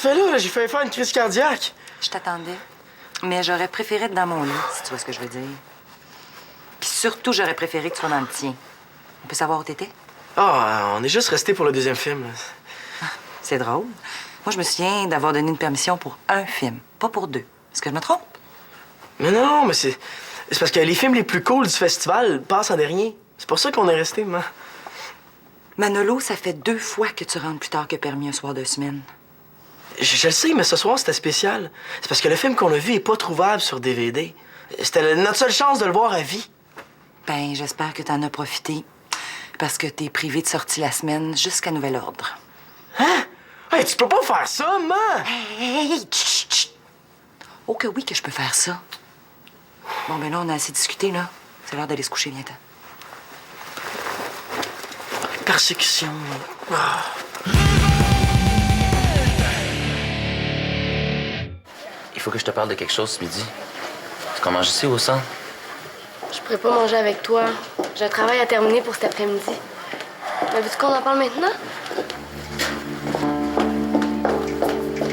fais là? J'ai failli faire une crise cardiaque. Je t'attendais. Mais j'aurais préféré être dans mon lit, si tu vois ce que je veux dire. Puis surtout, j'aurais préféré que tu sois dans le tien. On peut savoir où t'étais? Ah, on est juste resté pour le deuxième film. C'est drôle. Moi, je me souviens d'avoir donné une permission pour un film, pas pour deux. Est-ce que je me trompe? Mais non, mais c'est parce que les films les plus cool du festival passent en dernier. C'est pour ça qu'on est resté, man. Manolo, ça fait 2 fois que tu rentres plus tard que permis un soir de semaine. Je le sais, mais ce soir, c'était spécial. C'est parce que le film qu'on a vu est pas trouvable sur DVD. C'était notre seule chance de le voir à vie. Ben, j'espère que t'en as profité. Parce que t'es privé de sortie la semaine jusqu'à nouvel ordre. Hein? Hey, tu peux pas faire ça, man! Hey, chut, chut. Oh que oui que je peux faire ça. Bon, ben là, on a assez discuté, là. C'est l'heure d'aller se coucher bientôt. Persécution. Ah. Il faut que je te parle de quelque chose ce midi. Tu commences ici ou au centre? Je pourrais pas manger avec toi. J'ai un travail à terminer pour cet après-midi. Mais veux-tu qu'on en parle maintenant?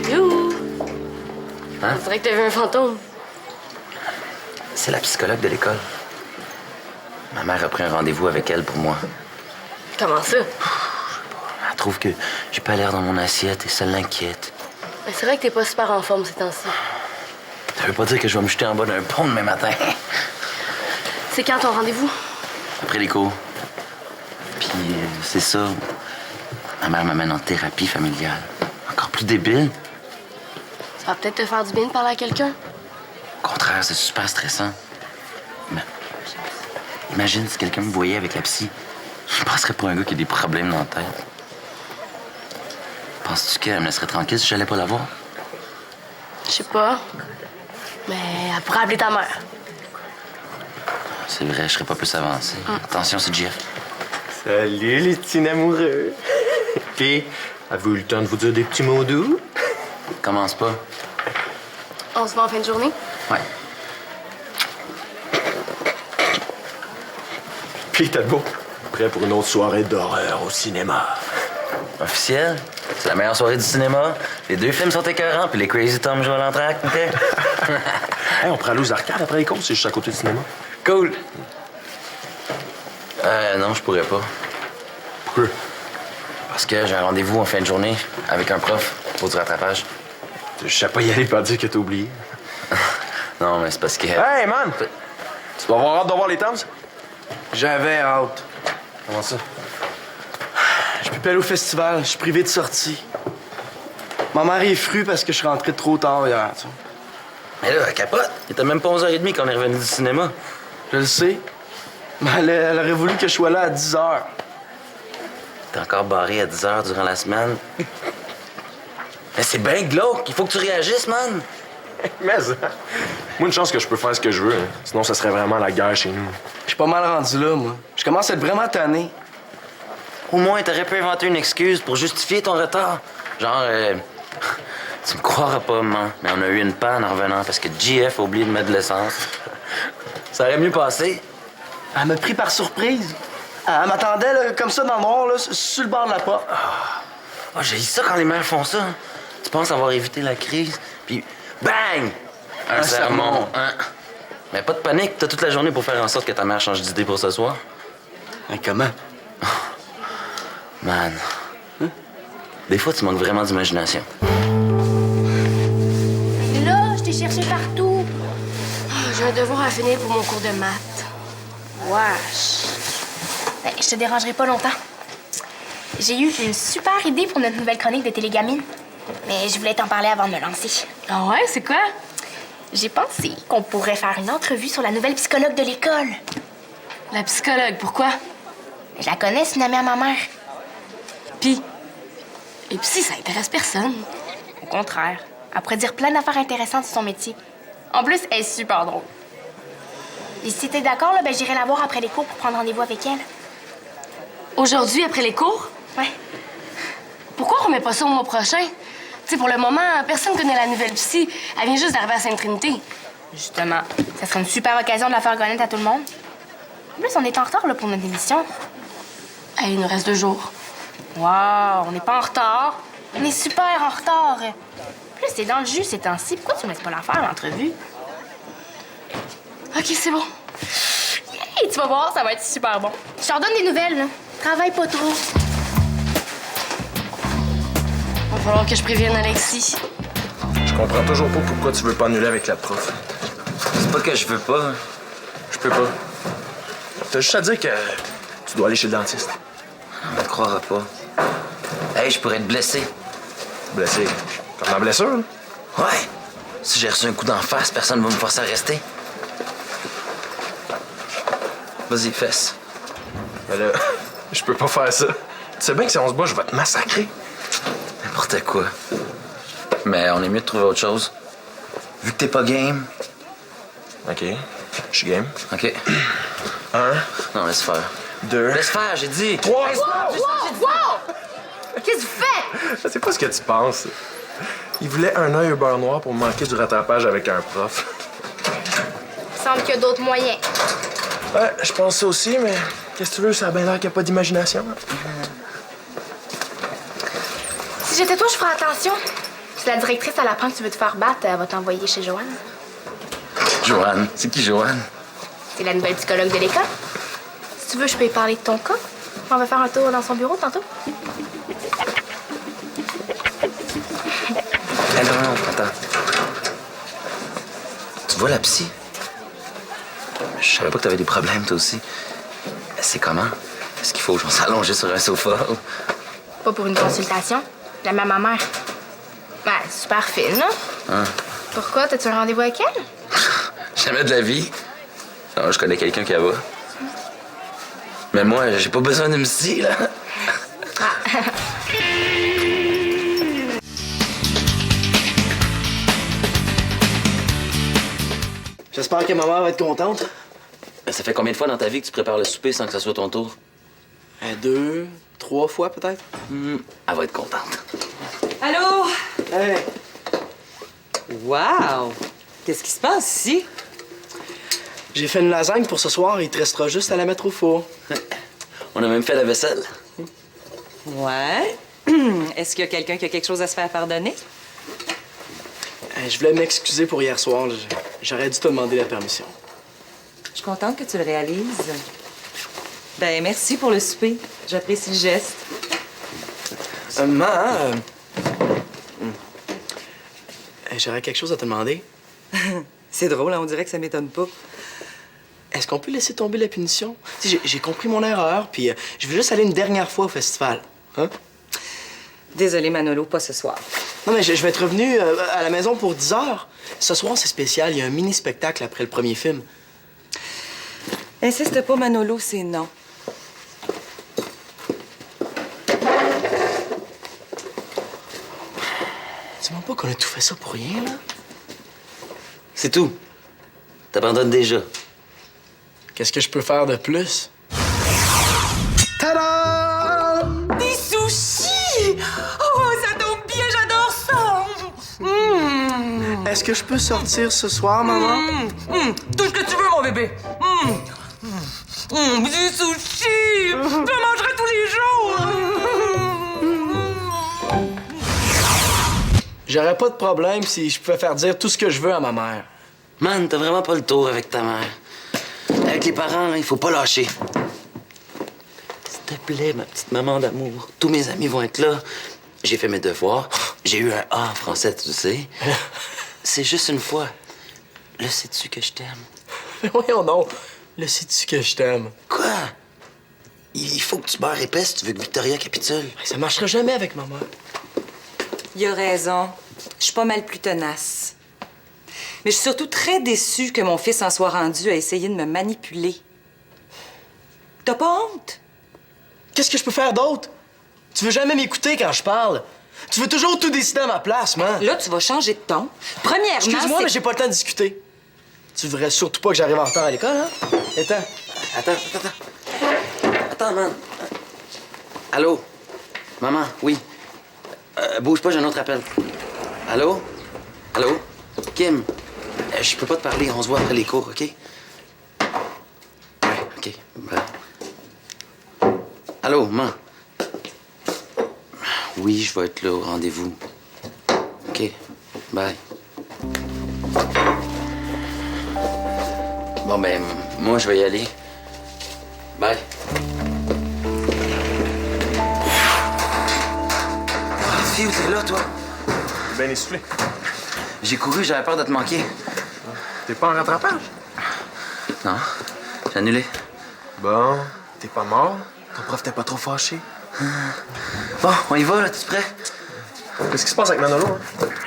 Youhou! Hein? On dirait que t'as vu un fantôme. C'est la psychologue de l'école. Ma mère a pris un rendez-vous avec elle pour moi. Comment ça? Elle trouve que j'ai pas l'air dans mon assiette et ça l'inquiète. Mais c'est vrai que t'es pas super en forme ces temps-ci. Ça veut pas dire que je vais me jeter en bas d'un pont demain matin. C'est quand ton rendez-vous? Après les cours. Puis c'est ça. Ma mère m'amène en thérapie familiale. Encore plus débile. Ça va peut-être te faire du bien de parler à quelqu'un. Au contraire, c'est super stressant. Mais imagine si quelqu'un me voyait avec la psy. Je passerais pour un gars qui a des problèmes dans la tête. Penses-tu qu'elle me laisserait tranquille si j'allais pas la voir? Je sais pas. Mais elle pourrait appeler ta mère. C'est vrai, je serais pas plus avancé. Attention, c'est Jeff. Salut, les petits amoureux. Puis, avez-vous eu le temps de vous dire des petits mots doux? Commence pas. On se voit en fin de journée? Ouais. Puis, t'as beau. Prêt pour une autre soirée d'horreur au cinéma. Officiel? C'est la meilleure soirée du cinéma. Les 2 films sont écœurants, puis les Crazy Tom jouent à l'entracte, OK? Hey, on prend aller aux arcades après les courses, c'est juste à côté du cinéma. Cool. Non, je pourrais pas. Pourquoi? Parce que j'ai un rendez-vous en fin de journée avec un prof pour du rattrapage. Je sais pas y aller pas dire que t'as oublié. Non, mais c'est parce que... Hey, man! Tu vas avoir hâte de voir les Thames? J'avais hâte. Comment ça? Je peux pas aller au festival, je suis privé de sortie. Ma mère est frue parce que je suis rentré trop tard hier, tu sais. Mais là, elle capote. Il était même pas 11h30 quand on est revenu du cinéma. Je le sais. Mais elle aurait voulu que je sois là à 10h. T'es encore barré à 10h durant la semaine. Mais c'est bien glauque. Il faut que tu réagisses, man. Mais ça... Moi, une chance que je peux faire ce que je veux. Hein. Sinon, ça serait vraiment la guerre chez nous. Je suis pas mal rendu là, moi. Je commence à être vraiment tanné. Au moins, t'aurais pu inventer une excuse pour justifier ton retard. Genre, tu me croiras pas, man, mais on a eu une panne en revenant parce que JF a oublié de mettre de l'essence. Ça aurait mieux passé. Elle m'a pris par surprise. Elle m'attendait là, comme ça dans le noir, là, sur le bord de la porte. Oh, j'ai ça quand les mères font ça. Tu penses avoir évité la crise, puis bang! Un sermon. Hein? Mais pas de panique, t'as toute la journée pour faire en sorte que ta mère change d'idée pour ce soir. Mais comment? Man. Des fois, tu manques vraiment d'imagination. Là, je t'ai cherché partout. J'ai un devoir à finir pour mon cours de maths. Wesh. Ben, je te dérangerai pas longtemps. J'ai eu une super idée pour notre nouvelle chronique de Télégamine. Mais je voulais t'en parler avant de me lancer. Ah ouais, c'est quoi? J'ai pensé qu'on pourrait faire une entrevue sur la nouvelle psychologue de l'école. La psychologue, pourquoi? Je la connais, c'est une amie à ma mère. Puis? Et puis si ça intéresse personne. Au contraire, elle pourrait dire plein d'affaires intéressantes sur son métier. En plus, elle est super drôle. Et si t'es d'accord, là, ben, j'irai la voir après les cours pour prendre rendez-vous avec elle. Aujourd'hui, après les cours? Ouais. Pourquoi on remet pas ça au mois prochain? Tu sais, pour le moment, personne connaît la nouvelle psy. Elle vient juste d'arriver à Sainte-Trinité. Justement, ça serait une super occasion de la faire connaître à tout le monde. En plus, on est en retard là, pour notre émission. Hey, il nous reste 2 jours. Wow, on n'est pas en retard. On est super en retard. Plus, c'est dans le jus ces temps-ci. Pourquoi tu me laisses pas la faire, l'entrevue? OK, c'est bon. Yeah, tu vas voir, ça va être super bon. Je t'en donne des nouvelles, là. Travaille pas trop. Va falloir que je prévienne Alexis. Je comprends toujours pas pourquoi tu veux pas annuler avec la prof. C'est pas que je veux pas. Je peux pas. T'as juste à dire que tu dois aller chez le dentiste. On me croira pas. Hey, je pourrais être blessé. Blessé. Comme dans la blessure, là. Ouais. Si j'ai reçu un coup d'en face, personne va me forcer à rester. Vas-y, fesse. Mais là, je peux pas faire ça. Tu sais bien que si on se bat, je vais te massacrer. N'importe quoi. Mais on est mieux de trouver autre chose. Vu que t'es pas game. OK. Je suis game. OK. 1, Non, laisse faire. 2, Laisse faire, j'ai dit. 3. Wow! Qu'est-ce que tu fais? Je sais pas ce que tu penses. Il voulait un œil au beurre noir pour manquer du rattrapage avec un prof. Il semble qu'il y a d'autres moyens. Ouais, je pense ça aussi, mais qu'est-ce que tu veux, ça a bien l'air qu'il n'y a pas d'imagination. Si j'étais toi, je ferais attention. Si la directrice, elle apprend que tu veux te faire battre, elle va t'envoyer chez Joanne. Joanne. C'est qui, Joanne? C'est la nouvelle psychologue de l'école. Si tu veux, je peux y parler de ton cas. On va faire un tour dans son bureau tantôt. Attends. Tu vois la psy? Je savais pas que t'avais des problèmes, toi aussi. C'est comment? Est-ce qu'il faut que j'en s'allonger sur un sofa? Pas pour une consultation. La même à ma mère. Ben, super fine, là. Hein? Pourquoi? T'as-tu un rendez-vous avec elle? Jamais de la vie. Non, je connais quelqu'un qui va. Mais moi, j'ai pas besoin d'une psy, là. J'espère que ma mère va être contente. Ça fait combien de fois dans ta vie que tu prépares le souper sans que ça soit ton tour? 2, 3 fois peut-être. Elle va être contente. Allô? Hey! Wow! Qu'est-ce qui se passe ici? J'ai fait une lasagne pour ce soir, il te restera juste à la mettre au four. On a même fait la vaisselle. Ouais. Est-ce qu'il y a quelqu'un qui a quelque chose à se faire pardonner? Je voulais m'excuser pour hier soir. J'aurais dû te demander la permission. Je suis contente que tu le réalises. Ben, merci pour le souper. J'apprécie le geste. J'aurais quelque chose à te demander. C'est drôle, hein, on dirait que ça m'étonne pas. Est-ce qu'on peut laisser tomber la punition? Tu sais, j'ai compris mon erreur, puis je veux juste aller une dernière fois au festival. Hein? Désolée, Manolo, pas ce soir. Non, mais je vais être revenu à la maison pour 10 heures. Ce soir, c'est spécial. Il y a un mini-spectacle après le premier film. Insiste pas, Manolo, c'est non. Dis-moi pas qu'on a tout fait ça pour rien, là. C'est tout. T'abandonnes déjà. Qu'est-ce que je peux faire de plus? Tada! Des sushis! Oh, ça tombe bien, j'adore ça! Est-ce que je peux sortir ce soir, maman? Tout ce que tu veux, mon bébé! Des sushis! Je mangerai tous les jours! J'aurais pas de problème si je pouvais faire dire tout ce que je veux à ma mère. Man, t'as vraiment pas le tour avec ta mère. Avec les parents, là, il faut pas lâcher. S'il te plaît, ma petite maman d'amour. Tous mes amis vont être là. J'ai fait mes devoirs. J'ai eu un A en français, tu sais. C'est juste une fois. Là, sais-tu que je t'aime? Mais voyons donc. Le sais-tu que je t'aime? Quoi? Il faut que tu beurres épais si tu veux que Victoria capitule. Ça marchera jamais avec ma mère. Il a raison. Je suis pas mal plus tenace. Mais je suis surtout très déçue que mon fils en soit rendu à essayer de me manipuler. T'as pas honte? Qu'est-ce que je peux faire d'autre? Tu veux jamais m'écouter quand je parle. Tu veux toujours tout décider à ma place, man. Là, tu vas changer de ton. Premièrement, Excuse-moi, c'est- mais j'ai pas le temps de discuter. Tu voudrais surtout pas que j'arrive en retard à l'école, hein? Attends. Attends, man. Allô? Maman, oui. Bouge pas, j'ai un autre appel. Allô? Allô? Kim? Je peux pas te parler, on se voit après les cours, OK? Ouais, OK. Bye. Allô, maman? Oui, je vais être là au rendez-vous. OK, Bye. Bon, ben, moi, je vais y aller. Bye. Phil, t'es là, toi? Bien essoufflé. J'ai couru, j'avais peur de te manquer. T'es pas en rattrapage? Non, j'ai annulé. Bon, t'es pas mort? Ton prof t'es pas trop fâché? Bon, on y va, là, t'es prêt? Qu'est-ce qui se passe avec Manolo, hein?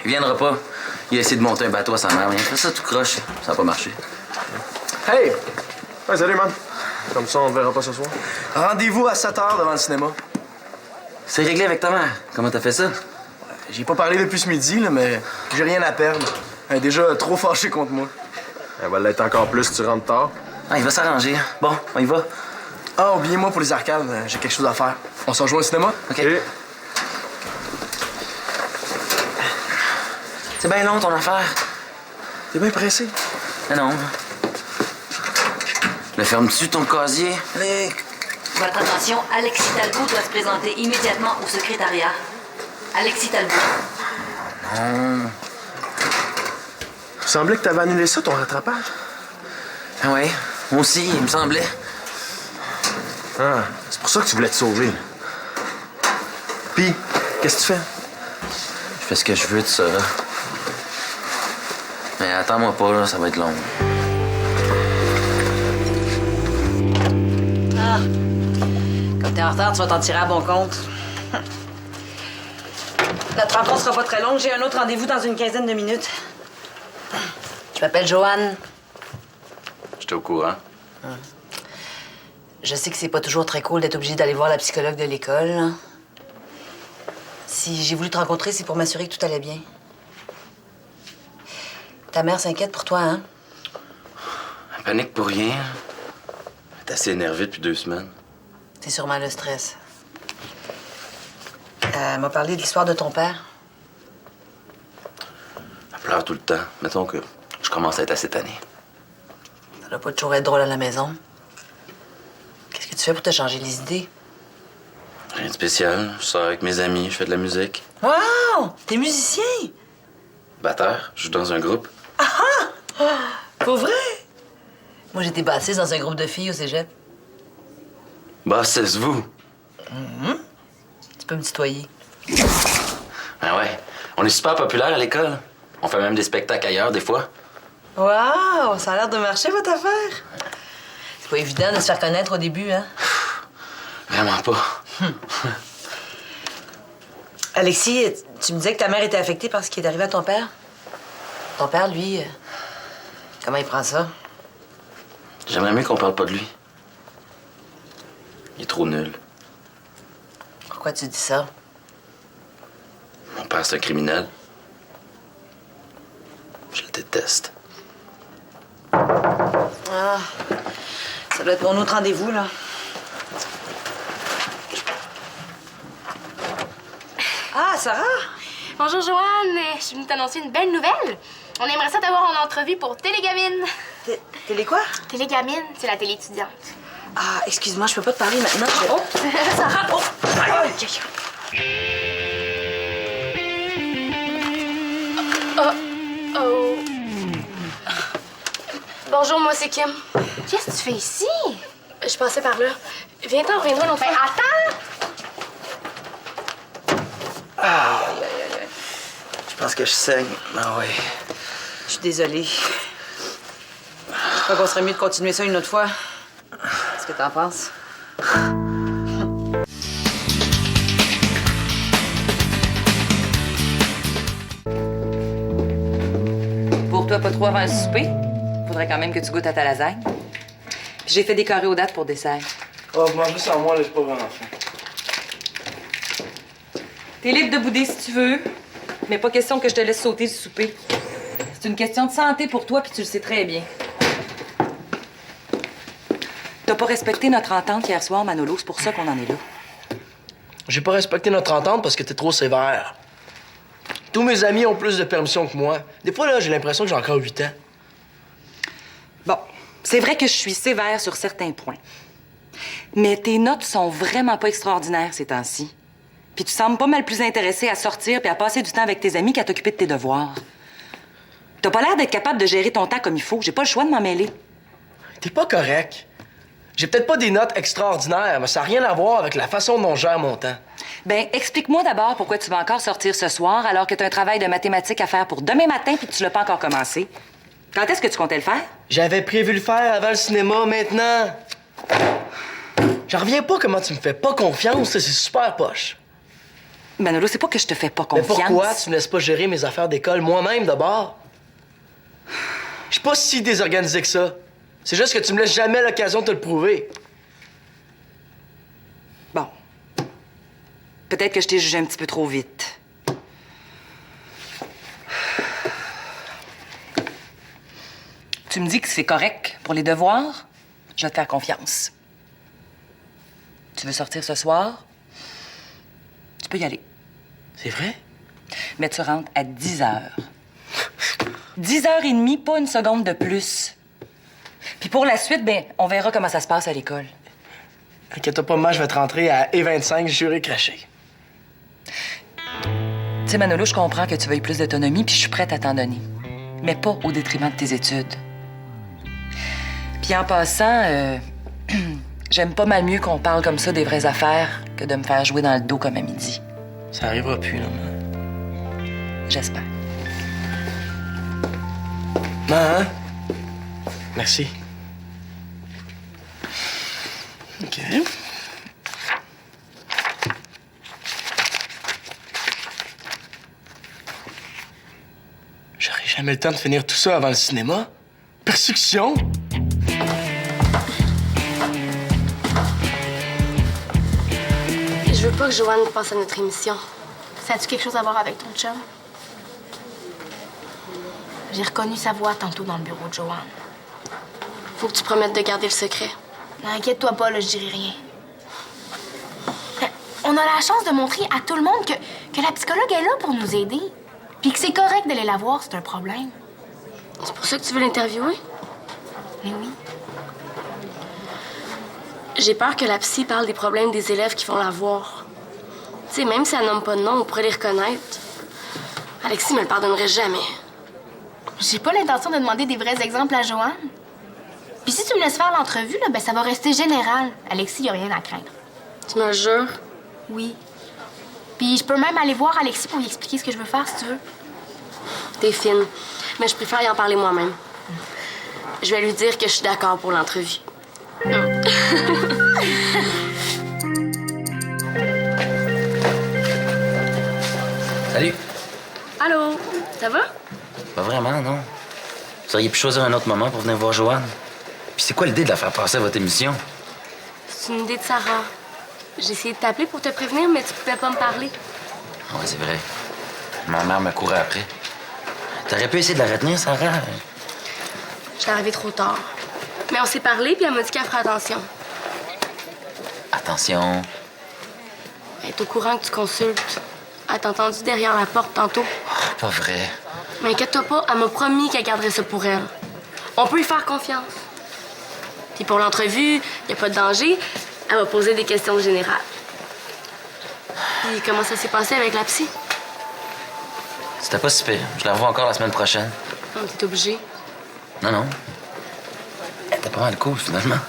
Il viendra pas. Il a essayé de monter un bateau à sa mère, mais il a fait ça tout croche. Ça a pas marché. Hey! Ouais, salut, man. Comme ça, on te verra pas ce soir. Rendez-vous à 7 h devant le cinéma. C'est réglé avec ta mère. Comment t'as fait ça? J'ai pas parlé depuis ce midi, là, mais j'ai rien à perdre. Elle est déjà trop fâchée contre moi. Elle va l'être encore plus si tu rentres tard. Ah, il va s'arranger. Bon, on y va. Ah, oubliez-moi pour les arcades, j'ai quelque chose à faire. On se rejoint au cinéma? OK. Et... C'est bien long, ton affaire. T'es bien pressé? Mais non. Le fermes-tu, ton casier? Allez. Votre attention, Alexis Talbot doit se présenter immédiatement au secrétariat. Alexis Talbot. Non. Il semblait que t'avais annulé ça, ton rattrapage. Ah ouais, moi aussi, il me semblait. Ah, c'est pour ça que tu voulais te sauver. Puis, qu'est-ce que tu fais? Je fais ce que je veux de ça. Mais attends-moi pas, là, ça va être long. Ah. Comme t'es en retard, tu vas t'en tirer à bon compte. Notre rencontre sera pas très longue. J'ai un autre rendez-vous dans une quinzaine de minutes. Je m'appelle Joanne. J'étais au courant. Je sais que c'est pas toujours très cool d'être obligé d'aller voir la psychologue de l'école. Si j'ai voulu te rencontrer, c'est pour m'assurer que tout allait bien. Ta mère s'inquiète pour toi, hein? Elle panique pour rien. Elle est assez énervée depuis 2 semaines. C'est sûrement le stress. Elle m'a parlé de l'histoire de ton père. Elle pleure tout le temps. Mettons que je commence à être assez tanné. Ça doit pas toujours être drôle à la maison. Qu'est-ce que tu fais pour te changer les idées? Rien de spécial. Je sors avec mes amis, je fais de la musique. Wow! T'es musicien? Batteur, je joue dans un groupe. Pour vrai? Moi, j'étais bassiste dans un groupe de filles au cégep. Bah, c'est vous. Tu peux me tutoyer. Ben ouais, on est super populaire à l'école. On fait même des spectacles ailleurs, des fois. Wow! Ça a l'air de marcher, votre affaire. C'est pas évident de se faire connaître au début, hein? Vraiment pas. Alexis, tu me disais que ta mère était affectée par ce qui est arrivé à ton père? Ton père, lui, comment il prend ça? J'aimerais mieux qu'on parle pas de lui. Il est trop nul. Pourquoi tu dis ça? Mon père, c'est un criminel. Je le déteste. Ah, ça doit être pour un autre rendez-vous, là. Ah, Sarah! Bonjour, Joanne. Je suis venue t'annoncer une belle nouvelle. On aimerait ça t'avoir en entrevue pour Télégamine. Télé quoi? Télégamine, c'est la télé étudiante. Ah, excuse-moi, je peux pas te parler maintenant. Oh! Sarah! Oh! Aïe, Oh! Bonjour, moi, c'est Kim. Qu'est-ce que tu fais ici? Je passais par là. Viens-t'en, on reviendra l'autre fois. Attends! Je pense que je saigne. Ah ouais. Je suis désolée. Je crois qu'on serait mieux de continuer ça une autre fois. Qu'est-ce que t'en penses? Pour toi, pas trop avant le souper. Faudrait quand même que tu goûtes à ta lasagne. Puis j'ai fait des carrés aux dattes pour dessert. Oh, vous mangez sans moi, là, j'ai pas vraiment faim. T'es libre de bouder si tu veux, mais pas question que je te laisse sauter du souper. C'est une question de santé pour toi, puis tu le sais très bien. T'as pas respecté notre entente hier soir, Manolo, c'est pour ça qu'on en est là. J'ai pas respecté notre entente parce que t'es trop sévère. Tous mes amis ont plus de permission que moi. Des fois, là, j'ai l'impression que j'ai encore 8 ans. Bon, c'est vrai que je suis sévère sur certains points. Mais tes notes sont vraiment pas extraordinaires ces temps-ci. Puis tu sembles pas mal plus intéressé à sortir puis à passer du temps avec tes amis qu'à t'occuper de tes devoirs. T'as pas l'air d'être capable de gérer ton temps comme il faut. J'ai pas le choix de m'en mêler. T'es pas correct. J'ai peut-être pas des notes extraordinaires, mais ça n'a rien à voir avec la façon dont je gère mon temps. Ben, explique-moi d'abord pourquoi tu vas encore sortir ce soir alors que t'as un travail de mathématiques à faire pour demain matin puis que tu l'as pas encore commencé. Quand est-ce que tu comptais le faire? J'avais prévu le faire avant le cinéma, maintenant. J'en reviens pas comment tu me fais pas confiance, c'est super poche. Manolo, c'est pas que je te fais pas Mais confiance. pourquoi tu me laisses pas gérer mes affaires d'école moi-même d'abord? Je suis pas si désorganisé que ça. C'est juste que tu me laisses jamais l'occasion de te le prouver. Bon. Peut-être que je t'ai jugé un petit peu trop vite. Tu me dis que c'est correct pour les devoirs? Je vais te faire confiance. Tu veux sortir ce soir? Tu peux y aller. C'est vrai? Mais tu rentres à 10 heures. 10h30, pas une seconde de plus. Puis pour la suite, ben, on verra comment ça se passe à l'école. Inquiète-toi pas, moi, je vais te rentrer à E25, juré craché. Tu sais, Manolo, je comprends que tu veuilles plus d'autonomie, puis je suis prête à t'en donner. Mais pas au détriment de tes études. Puis en passant, j'aime pas mal mieux qu'on parle comme ça des vraies affaires que de me faire jouer dans le dos comme à midi. Ça arrivera plus, là. J'espère. Non, hein? Merci. OK. J'aurai jamais le temps de finir tout ça avant le cinéma. Persécution? Je veux pas que Joanne passe à notre émission. Ça a-tu quelque chose à voir avec ton chum? J'ai reconnu sa voix tantôt dans le bureau de Joanne. Faut que tu promettes de garder le secret. Non, inquiète-toi pas, là, je dirai rien. On a la chance de montrer à tout le monde que la psychologue est là pour nous aider. Puis que c'est correct d'aller la voir, c'est un problème. C'est pour ça que tu veux l'interviewer? Mais oui. J'ai peur que la psy parle des problèmes des élèves qui vont la voir. Tu sais, même si elle nomme pas de nom, on pourrait les reconnaître. Alexis me le pardonnerait jamais. J'ai pas l'intention de demander des vrais exemples à Joanne. Puis si tu me laisses faire l'entrevue, là, ben ça va rester général. Alexis, y a rien à craindre. Tu me le jures? Oui. Puis je peux même aller voir Alexis pour lui expliquer ce que je veux faire, si tu veux. T'es fine. Mais je préfère y en parler moi-même. Je vais lui dire que je suis d'accord pour l'entrevue. Salut. Allô? Ça va? Pas vraiment, non. Vous auriez pu choisir un autre moment pour venir voir Joanne. Puis c'est quoi l'idée de la faire passer à votre émission? C'est une idée de Sarah. J'ai essayé de t'appeler pour te prévenir, mais tu pouvais pas me parler. Ah ouais, c'est vrai. Ma mère me courait après. T'aurais pu essayer de la retenir, Sarah? Je suis arrivée trop tard. Mais on s'est parlé, puis elle m'a dit qu'elle ferait attention. Attention. Elle est au courant que tu consultes. Elle t'a entendu derrière la porte tantôt. Oh, pas vrai. Mais inquiète-toi pas, elle m'a promis qu'elle garderait ça pour elle. On peut lui faire confiance. Puis pour l'entrevue, y a pas de danger. Elle va poser des questions générales. Puis comment ça s'est passé avec la psy? C'était pas si pire. Je la revois encore la semaine prochaine. Non, t'es obligé. Non, non. Elle était pas mal cool, finalement.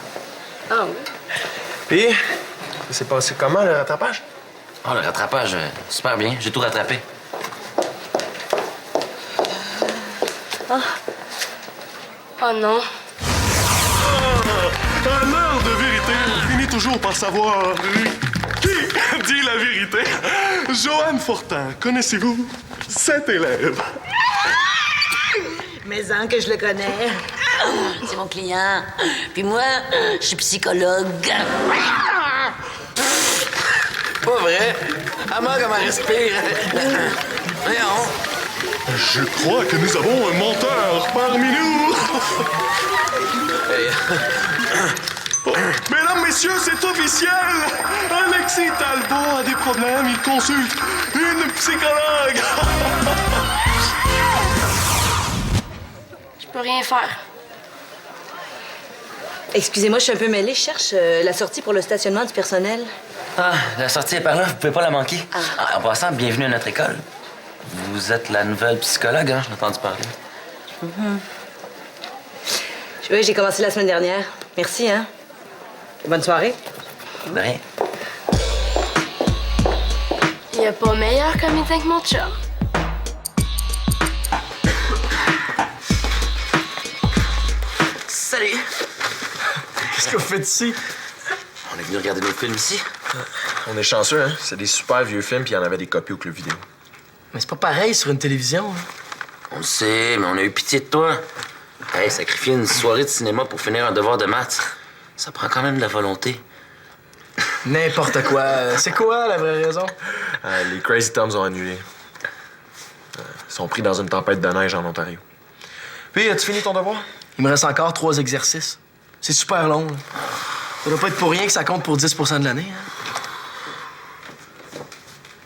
Ah oui? Puis, ça s'est passé comment, le rattrapage? Oh, le rattrapage, super bien. J'ai tout rattrapé. Oh non. Un heure de vérité finit toujours par savoir qui dit la vérité. Joanne Fortin, connaissez-vous cet élève? Mais en que je le connais. C'est mon client. Puis moi, je suis psychologue. Pas vrai. Maman, comment elle respire. Voyons. Je crois que nous avons un menteur parmi nous. Mesdames, messieurs, c'est officiel. Alexis Talbot a des problèmes. Il consulte une psychologue. Je peux rien faire. Excusez-moi, je suis un peu mêlée. Je cherche la sortie pour le stationnement du personnel. Ah, la sortie est par là. Vous pouvez pas la manquer. Ah, en passant, bienvenue à notre école. Vous êtes la nouvelle psychologue, hein? J'ai entendu parler. Oui, j'ai commencé la semaine dernière. Merci, hein? Bonne soirée. Ben, Il y a pas meilleur comédien que mon chum. salut! Qu'est-ce que vous faites ici? On est venu regarder nos films ici. On est chanceux, hein? C'est des super vieux films, puis il y en avait des copies au club vidéo. Mais c'est pas pareil sur une télévision. Hein. On le sait, mais on a eu pitié de toi. Hey, sacrifier une soirée de cinéma pour finir un devoir de maths, ça prend quand même de la volonté. N'importe quoi. C'est quoi la vraie raison? Les Crazy Toms ont annulé. Ils sont pris dans une tempête de neige en Ontario. Puis, as-tu fini ton devoir? Il me reste encore 3 exercices. C'est super long. Là. Ça doit pas être pour rien que ça compte pour 10 de l'année. Hein?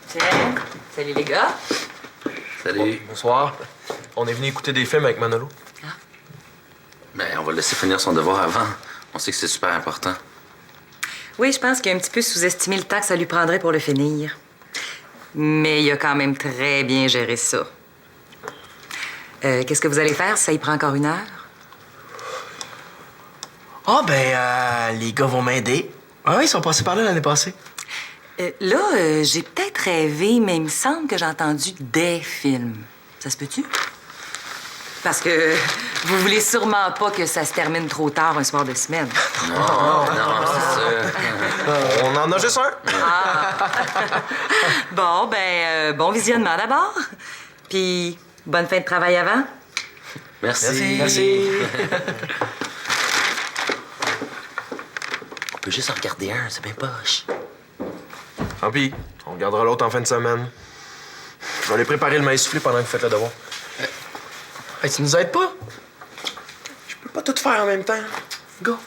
Tiens, salut les gars. Salut. Bonsoir. On est venu écouter des films avec Manolo. Ben, on va le laisser finir son devoir avant. On sait que c'est super important. Oui, je pense qu'il a un petit peu sous-estimé le temps que ça lui prendrait pour le finir. Mais il a quand même très bien géré ça. Qu'est-ce que vous allez faire si ça y prend encore 1 heure? Ah, les gars vont m'aider. Ah oui, ils sont passés par là l'année passée. J'ai peut-être rêvé, mais il me semble que j'ai entendu des films. Ça se peut-tu? Parce que vous voulez sûrement pas que ça se termine trop tard un soir de semaine. Non, c'est ça. On en a juste un. Bon, bon visionnement d'abord. Puis, bonne fin de travail avant. Merci. Merci. On peut juste en regarder un, c'est bien poche. Tant pis. On regardera l'autre en fin de semaine. Je vais aller préparer le maïs soufflé pendant que vous faites le devoir. Hey, tu nous aides pas? Je peux pas tout faire en même temps. Go.